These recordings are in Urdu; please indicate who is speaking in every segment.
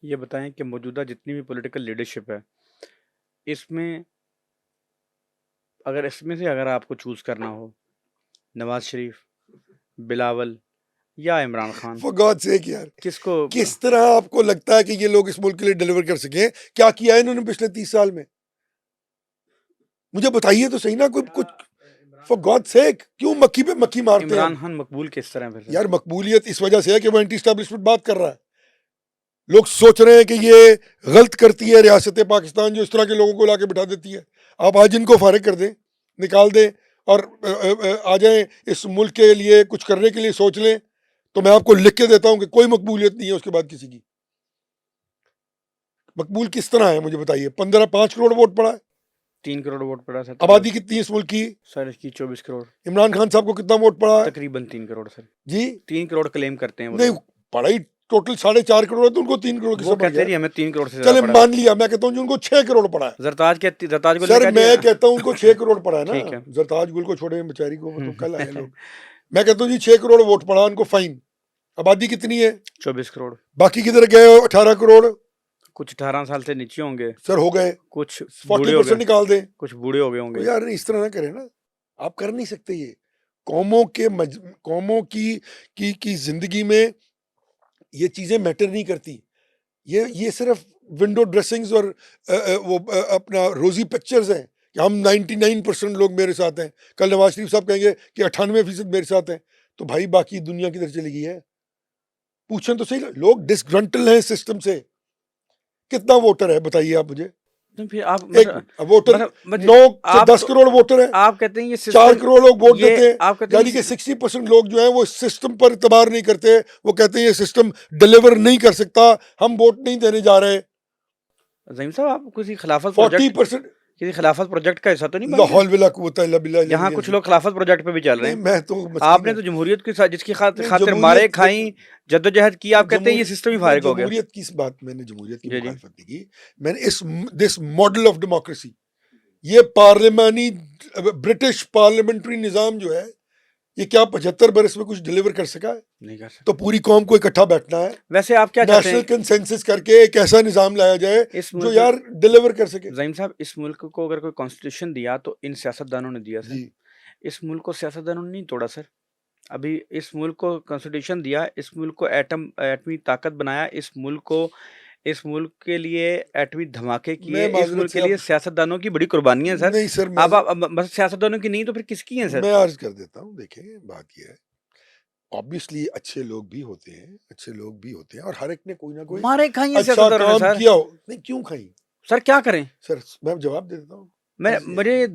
Speaker 1: یہ بتائیں کہ موجودہ جتنی بھی پولیٹیکل لیڈرشپ ہے اس میں اگر آپ کو چوز کرنا ہو نواز شریف، بلاول یا عمران خان،
Speaker 2: فور گاڈ سیک یار،
Speaker 1: کس کو؟
Speaker 2: کس طرح آپ کو لگتا ہے کہ یہ لوگ اس ملک کے لیے ڈیلیور کر سکیں؟ کیا کیا ہے انہوں نے پچھلے 30 سال میں؟ مجھے بتائیے تو صحیح نا کوئی کچھ. فور گاڈ سیک کیوں مکھی پہ مکھی مارتے ہیں؟
Speaker 1: عمران خان مقبول کس طرح پھر؟
Speaker 2: یار مقبولیت اس وجہ سے ہے کہ وہ اینٹی اسٹیبلشمنٹ بات کر رہا ہے. لوگ سوچ رہے ہیں کہ یہ غلط کرتی ہے ریاست پاکستان جو اس طرح کے لوگوں کو لا کے بٹھا دیتی ہے. آپ آج ان کو فارغ کر دیں، نکال دیں اور آ جائیں اس ملک کے لیے کچھ کرنے کے لیے سوچ لیں، تو میں آپ کو لکھ کے دیتا ہوں کہ کوئی مقبولیت نہیں ہے اس کے بعد کسی کی. مقبول کس طرح ہے مجھے بتائیے. 5 کروڑ ووٹ پڑا ہے،
Speaker 1: 3 کروڑ ووٹ پڑا سر.
Speaker 2: آبادی کتنی ہے اس ملک کی؟
Speaker 1: سر اس کی 24 کروڑ.
Speaker 2: عمران خان صاحب کو کتنا ووٹ پڑا ہے؟
Speaker 1: تقریباً 3 کروڑ سر.
Speaker 2: جی
Speaker 1: 3 کروڑ کلیم کرتے ہیں وہ
Speaker 2: نہیں
Speaker 1: لوگ.
Speaker 2: پڑا ہی ٹوٹل 4.5 کروڑ ہے، تو ان کو 3 کروڑ کس
Speaker 1: وہ
Speaker 2: سے پڑ
Speaker 1: کہتے
Speaker 2: گیا؟
Speaker 1: ہیں جی ہمیں 3 کروڑ سے زیادہ
Speaker 2: چلے
Speaker 1: پڑا.
Speaker 2: مان لیا، میں کہتا ہوں جی ان کو 6 کروڑ پڑا ہے.
Speaker 1: زرتاج کو
Speaker 2: سر میں کہتا ہوں ان کو 6 کروڑ پڑا ہے نا.
Speaker 1: ٹھیک ہے.
Speaker 2: زرتاج گل کو چھوڑے بیچاری کو، وہ تو کل آئے لوگ. میں کہتا ہوں جی 6 کروڑ ووٹ پڑا ان کو فائن. آبادی کتنی ہے؟
Speaker 1: 24 کروڑ.
Speaker 2: باقی کدھر گئے 18 کروڑ؟
Speaker 1: کچھ 18 سال سے نیچے ہوں گے
Speaker 2: سر ہو گئے.
Speaker 1: کچھ بوڑھے ہو
Speaker 2: 40%
Speaker 1: گئے،
Speaker 2: نکال دیں.
Speaker 1: کچھ بوڑھے ہو گئے ہوں گے.
Speaker 2: یار اس طرح نہ کریں نا، آپ کر نہیں سکتے. یہ قوموں کی زندگی میں یہ چیزیں میٹر نہیں کرتی. یہ صرف ونڈو ڈریسنگز اور وہ اپنا روزی پکچرز ہیں کہ ہم 99% لوگ میرے ساتھ ہیں. کل نواز شریف صاحب کہیں گے کہ 98% میرے ساتھ ہیں، تو بھائی باقی دنیا کدھر چلی گئی ہے؟ پوچھیں تو صحیح. لوگ ڈسگرنٹل ہیں سسٹم سے. کتنا ووٹر ہے بتائیے آپ مجھے.
Speaker 1: پھر آپ
Speaker 2: ایک ووٹر 9 سے 10 کروڑ ووٹر ہیں.
Speaker 1: آپ کہتے ہیں یہ
Speaker 2: 4 کروڑ لوگ ووٹ دیتے ہیں.
Speaker 1: آپ کہتے
Speaker 2: یعنی کہ 60% لوگ جو ہیں وہ سسٹم پر اعتبار نہیں کرتے. وہ کہتے ہیں یہ سسٹم ڈیلیور نہیں کر سکتا، ہم ووٹ نہیں دینے جا رہے.
Speaker 1: زعیم صاحب آپ کسی خلافت
Speaker 2: 40%
Speaker 1: پروجیکٹ کا حصہ تو نہیں بن
Speaker 2: لاہول ولا قوت الا باللہ.
Speaker 1: یہاں کچھ لوگ خلافت پروجیکٹ پہ بھی چل رہے
Speaker 2: نہیں
Speaker 1: ہیں.
Speaker 2: میں تو
Speaker 1: آپ نے تو جمہوریت کے ساتھ جس کی خاطر مارے کھائیں، جدوجہد کی، آپ کہتے ہیں یہ سسٹم ہی فارغ ہو گیا.
Speaker 2: جمہوریت کی بات میں نے جمہوریت کی
Speaker 1: جی جی.
Speaker 2: مخالفت نہیں کی. میں نے دس ماڈل آف ڈیموکریسی، یہ پارلیمانی برٹش پارلیمنٹری نظام جو ہے، یہ کیا 75 برس میں کچھ ڈیلیور کر سکا ہے؟
Speaker 1: نہیں کر سکتا.
Speaker 2: تو پوری قوم کو اکٹھا بیٹھنا ہے.
Speaker 1: ویسے آپ کیا چاہتے
Speaker 2: نیشنل
Speaker 1: ہیں
Speaker 2: کنسنسس کر کے ایک ایسا نظام لایا جائے جو یار ڈیلیور کر سکے.
Speaker 1: زعیم صاحب اس ملک کو اگر کوئی کانسٹیٹیوشن دیا تو ان سیاستدانوں نے دیا سر.
Speaker 2: جی
Speaker 1: اس ملک کو سیاستدانوں نے نہیں توڑا سر. ابھی اس ملک کو کانسٹیٹیوشن دیا، اس ملک کو ایٹمی طاقت بنایا، اس ملک کے لیے ایٹمی دھماکے کیے، اس ملک کے لیے سیاستدانوں کی بڑی قربانیاں سر.
Speaker 2: نہیں سر،
Speaker 1: اب بس سیاستدانوں کی نہیں تو پھر کس کی ہیں سر؟
Speaker 2: میں عرض کر دیتا ہوں. دیکھیں بات یہ ہے، obviously اچھے لوگ بھی ہوتے ہیں اور ہر ایک نے کوئی نہ کوئی
Speaker 1: مارے کھائیں
Speaker 2: اچھا
Speaker 1: سیاستدانوں نے
Speaker 2: کام
Speaker 1: سر.
Speaker 2: کیا ہو. نہیں کیوں کھائیں
Speaker 1: سر کیا کریں؟
Speaker 2: سر میں جواب دے دیتا ہوں.
Speaker 1: مجھے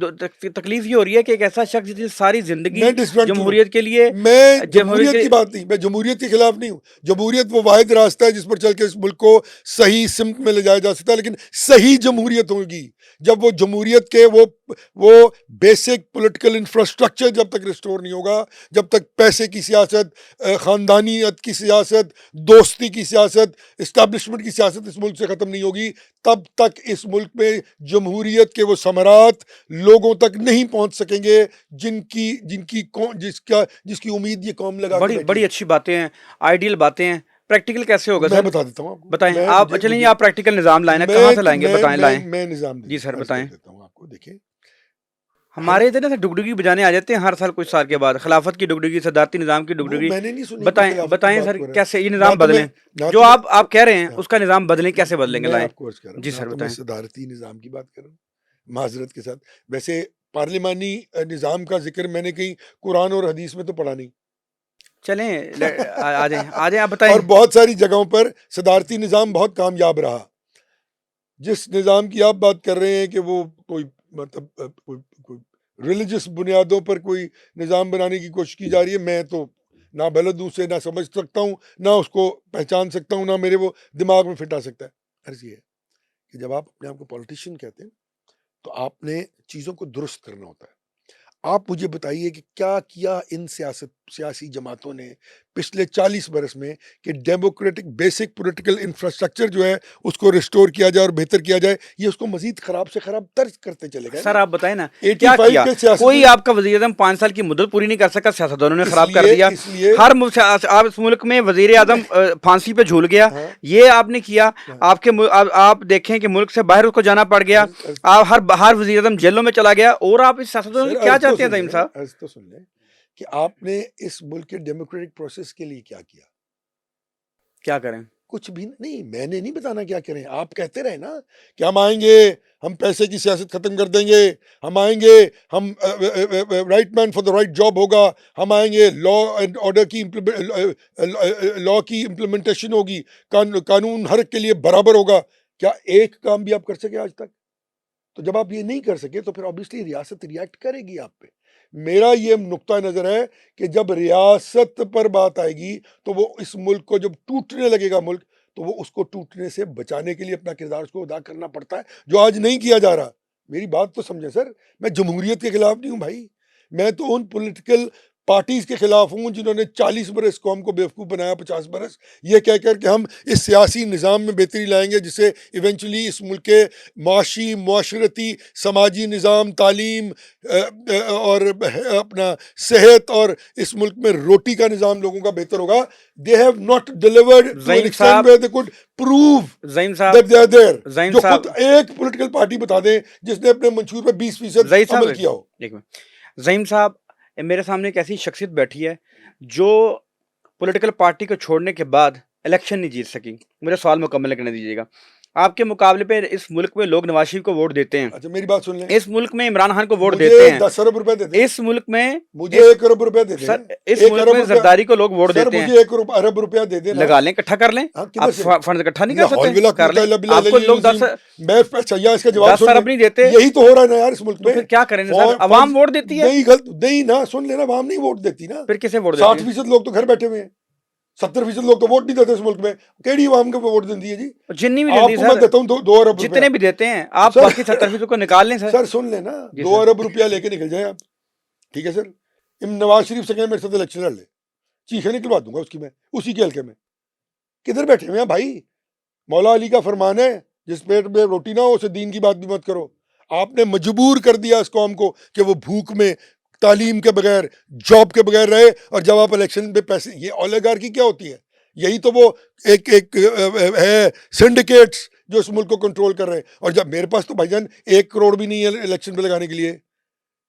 Speaker 1: تکلیف یہ ہو رہی ہے کہ ایک ایسا شخص جس نے ساری زندگی
Speaker 2: میں ڈسگرنٹل
Speaker 1: جمہوریت کے لیے،
Speaker 2: میں جمہوریت کی بات نہیں، میں جمہوریت کے خلاف نہیں ہوں. جمہوریت وہ واحد راستہ ہے جس پر چل کے اس ملک کو صحیح سمت میں لے جایا جا سکتا ہے. لیکن صحیح جمہوریت ہوگی جب وہ جمہوریت کے وہ بیسک پولیٹیکل انفراسٹرکچر جب تک ریسٹور نہیں ہوگا، جب تک پیسے کی سیاست، خاندانیت کی سیاست، دوستی کی سیاست، اسٹیبلشمنٹ کی سیاست اس ملک سے ختم نہیں ہوگی، تب تک اس ملک میں جمہوریت کے وہ ثمرات لوگوں تک نہیں پہنچ سکیں گے جس کی امید یہ قوم لگا کے
Speaker 1: بڑی اچھی باتیں ہیں، آئیڈیل باتیں ہیں. پریکٹیکل کیسے ہوگا سر؟
Speaker 2: میں بتا دیتا ہوں آپ کو.
Speaker 1: بتائیں. آپ چلیں آپ پریکٹیکل نظام لائیں، کہاں سے لائیں گے؟ بتائیں. لائیں.
Speaker 2: میں نظام
Speaker 1: جی سر بتائیں.
Speaker 2: دیتا ہوں آپ کو. دیکھیں
Speaker 1: ہمارے ادھر نا ڈگڈگی بجانے آ جاتے ہیں ہر سال، کچھ سال کے بعد. خلافت کی ڈگڈگی، صدارتی نظام کی ڈگڈگی.
Speaker 2: میں نے نہیں سنی.
Speaker 1: بتائیں سر کیسے یہ نظام بدلیں جو آپ کہہ رہے ہیں، اس کا نظام بدلیں، کیسے بدلیں گے؟ لائیں. جی سر بتائیں.
Speaker 2: صدارتی نظام کی بات کر رہا ہوں معذرت کے ساتھ. ویسے پارلیمانی نظام کا ذکر میں نے کہیں قرآن اور حدیث میں تو پڑھا نہیں.
Speaker 1: چلیں آ جائیں آپ بتائیں.
Speaker 2: اور بہت ساری جگہوں پر صدارتی نظام بہت کامیاب رہا. جس نظام کی آپ بات کر رہے ہیں کہ وہ کوئی مطلب کوئی ریلیجس بنیادوں پر کوئی نظام بنانے کی کوشش کی جا رہی ہے، میں تو نہ بلد ہوں سے نہ سمجھ سکتا ہوں، نہ اس کو پہچان سکتا ہوں، نہ میرے وہ دماغ میں فٹ آ سکتا ہے. عرض یہ ہے کہ جب آپ اپنے آپ کو پولیٹیشین کہتے ہیں تو آپ نے چیزوں کو درست کرنا ہوتا ہے. آپ مجھے بتائیے کہ کیا کیا ان سیاسی جماعتوں نے پچھلے 40 برس میں کہ ڈیموکریٹک بیسک پولیٹیکل انفراسٹرکچر جو ہے اس کو ریسٹور کیا جائے اور بہتر کیا جائے، یہ اس کو مزید خراب سے خراب تر کرتے چلے گئے
Speaker 1: سر
Speaker 2: نا۔
Speaker 1: آپ بتائیں نا
Speaker 2: 85
Speaker 1: کیا کیا؟
Speaker 2: کے سیاست
Speaker 1: کوئی آپ کا وزیر اعظم 5 سال کی مدت پوری نہیں کر سکا، سیاستدانوں نے خراب کر دیا۔
Speaker 2: اس لیے
Speaker 1: ہر آپ اس ملک میں وزیر اعظم پھانسی پہ جھول گیا،
Speaker 2: ہاں،
Speaker 1: یہ آپ نے کیا۔ آپ دیکھیں کہ ملک سے باہر اس کو جانا پڑ گیا، آپ ہر وزیر اعظم جیلوں میں چلا گیا، اور آپ اس سیاستدانوں
Speaker 2: سر
Speaker 1: سے کیا
Speaker 2: عرض تو
Speaker 1: چاہتے ہیں
Speaker 2: سن
Speaker 1: زعیم
Speaker 2: لیں،
Speaker 1: صاحب؟
Speaker 2: عرض تو سن لیں کہ آپ نے اس ملک کے ڈیموکریٹک پروسیس کے لیے کیا کیا؟
Speaker 1: کیا کریں؟
Speaker 2: کچھ بھی نہیں۔ میں نے نہیں بتانا کیا کریں، آپ کہتے رہے نا کہ ہم آئیں گے، ہم پیسے کی سیاست ختم کر دیں گے، ہم آئیں گے، ہم right man for the right job ہوگا، ہم آئیں گے، لا اینڈ آرڈر کی لا کی امپلیمنٹیشن ہوگی، قانون ہر ایک کے لیے برابر ہوگا۔ کیا ایک کام بھی آپ کر سکے آج تک؟ تو جب آپ یہ نہیں کر سکے تو پھر obviously ریاست ریاکٹ کرے گی آپ پہ۔ میرا یہ نقطہ نظر ہے کہ جب ریاست پر بات آئے گی تو وہ اس ملک کو جب ٹوٹنے لگے گا ملک، تو وہ اس کو ٹوٹنے سے بچانے کے لیے اپنا کردار اس کو ادا کرنا پڑتا ہے، جو آج نہیں کیا جا رہا۔ میری بات تو سمجھیں سر، میں جمہوریت کے خلاف نہیں ہوں بھائی، میں تو ان پولیٹیکل پارٹیز کے خلاف ہوں جنہوں نے 40 برس قوم کو بیوقوف بنایا، 50 برس، یہ کہہ کر کہ ہم اس سیاسی نظام میں بہتری لائیں گے جس سے ایونچولی اس ملک کے معاشی، معاشرتی، سماجی نظام، تعلیم اور اپنا صحت اور اس ملک میں روٹی کا نظام لوگوں کا بہتر ہوگا۔ They have not delivered to an
Speaker 1: زعیم
Speaker 2: extent
Speaker 1: صاحب،
Speaker 2: where they could prove
Speaker 1: زعیم صاحب،
Speaker 2: that they are there۔
Speaker 1: زعیم
Speaker 2: جو
Speaker 1: صاحب،
Speaker 2: خود ایک پولیٹیکل پارٹی بتا دیں جس نے اپنے منشور پہ 20%
Speaker 1: زعیم صاحب،
Speaker 2: عمل کیا ہو۔
Speaker 1: ایک منٹ، زعیم صاحب، میرے سامنے ایک ایسی شخصیت بیٹھی ہے جو پولیٹیکل پارٹی کو چھوڑنے کے بعد الیکشن نہیں جیت سکی۔ میرا سوال مکمل کرنے دیجیے گا۔ آپ کے مقابلے پہ اس ملک میں لوگ نواز شریف کو ووٹ دیتے ہیں،
Speaker 2: اچھا میری بات سن لیں،
Speaker 1: اس ملک میں عمران خان کو ووٹ
Speaker 2: مجھے
Speaker 1: دیتے ہیں،
Speaker 2: 10 ارب روپے دے دیں،
Speaker 1: اس ملک میں
Speaker 2: مجھے 1 ارب روپے دے دیں،
Speaker 1: سر اس
Speaker 2: 1
Speaker 1: ملک
Speaker 2: ارب
Speaker 1: میں
Speaker 2: روپے،
Speaker 1: زرداری کو لوگ ووٹ
Speaker 2: سر
Speaker 1: دیتے ہیں۔
Speaker 2: مجھے 1 ارب روپیہ دے دیں نا۔
Speaker 1: لگا لیں، اکٹھا کر لیں،
Speaker 2: ہاں،
Speaker 1: آپ
Speaker 2: کدھر سے؟
Speaker 1: فنڈ اکٹھا نہیں
Speaker 2: لا
Speaker 1: کر
Speaker 2: حول
Speaker 1: سکتے؟
Speaker 2: ولا
Speaker 1: کر
Speaker 2: قوت
Speaker 1: لیں،
Speaker 2: الا باللہ
Speaker 1: آپ کو
Speaker 2: العلی
Speaker 1: لوگ
Speaker 2: العظیم۔ میں اچھا یا اس کا جواب
Speaker 1: 10
Speaker 2: سن
Speaker 1: ارب
Speaker 2: لیں،
Speaker 1: نہیں دیتے،
Speaker 2: یہی تو ہو رہا ہے نا یار اس ملک
Speaker 1: تو
Speaker 2: میں۔
Speaker 1: پھر کیا کریں سر؟ عوام ووٹ دیتی ہے،
Speaker 2: نہیں غلط نہیں نا، سن لینا، عوام نہیں ووٹ دیتی نا۔
Speaker 1: پھر کسے ووٹ دیتے
Speaker 2: 60% لوگ تو گھر بیٹھے ہوئے ہیں، 70% لوگ تو ووٹ نہیں دیتے اس ملک میں۔ کیڑی عوام کو ووٹ دیتی ہے جی؟
Speaker 1: ہیں؟ جنی بھی
Speaker 2: آپ
Speaker 1: دیتی
Speaker 2: کو میں
Speaker 1: سر،
Speaker 2: دیتا ہوں 2 ارب روپیہ،
Speaker 1: جتنے بھی دیتے ہیں آپ
Speaker 2: سر
Speaker 1: باقی 70% کو نکال لیں سر۔
Speaker 2: سر سن لینا،
Speaker 1: جی
Speaker 2: 2
Speaker 1: سر۔
Speaker 2: ارب روپیہ لے کے نکل جائیں آپ، ٹھیک ہے سر؟ نواز شریف سے کہیں میرے ساتھ الیکشن لڑ لے، چیخیں نکلوا دوں گا اس کی، میں اسی کے حلقے میں۔ کدھر بیٹھے ہوئے ہیں بھائی؟ مولا علی کا فرمان ہے جس پیٹ میں روٹی نہ ہو اسے دین کی بات بھی مت کرو۔ آپ نے مجبور کر دیا اس قوم کو کہ وہ بھوک میں، تعلیم کے بغیر، جاب کے بغیر رہے، اور جب آپ الیکشن پہ پیسے، یہ اولیگارکی کیا ہوتی ہے؟ یہی تو وہ ایک ہے سنڈیکیٹس جو اس ملک کو کنٹرول کر رہے ہیں۔ اور جب میرے پاس تو بھائی جان 1 کروڑ بھی نہیں ہے الیکشن پہ لگانے کے لیے،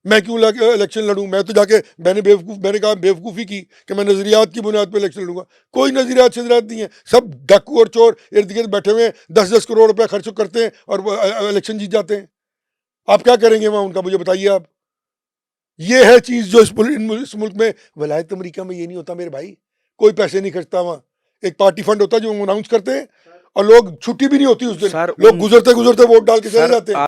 Speaker 2: میں کیوں الیکشن لڑوں؟ میں تو جا کے میں نے کہا بیوقوفی کی کہ میں نظریات کی بنیاد پہ الیکشن لڑوں گا۔ کوئی نظریات شریات نہیں ہے، سب ڈاکو اور چور ارد گرد بیٹھے ہوئے ہیں، 10 کروڑ روپے خرچ کرتے ہیں اور وہ الیکشن جیت جاتے ہیں۔ آپ کیا کریں گے وہاں ان کا؟ مجھے بتائیے آپ۔ یہ ہے چیز جو اس ملک میں، ولایت امریکہ میں یہ نہیں ہوتا میرے بھائی، کوئی پیسے نہیں خرچتا وہاں۔ ایک پارٹی فنڈ ہوتا ہے جو اناؤنس کرتے ہیں اور لوگ چھٹی بھی نہیں ہوتی اس دن،
Speaker 1: سر
Speaker 2: لوگ گزرتے گزرتے ووٹ ڈال کے چلے
Speaker 1: سر
Speaker 2: جاتے ہیں۔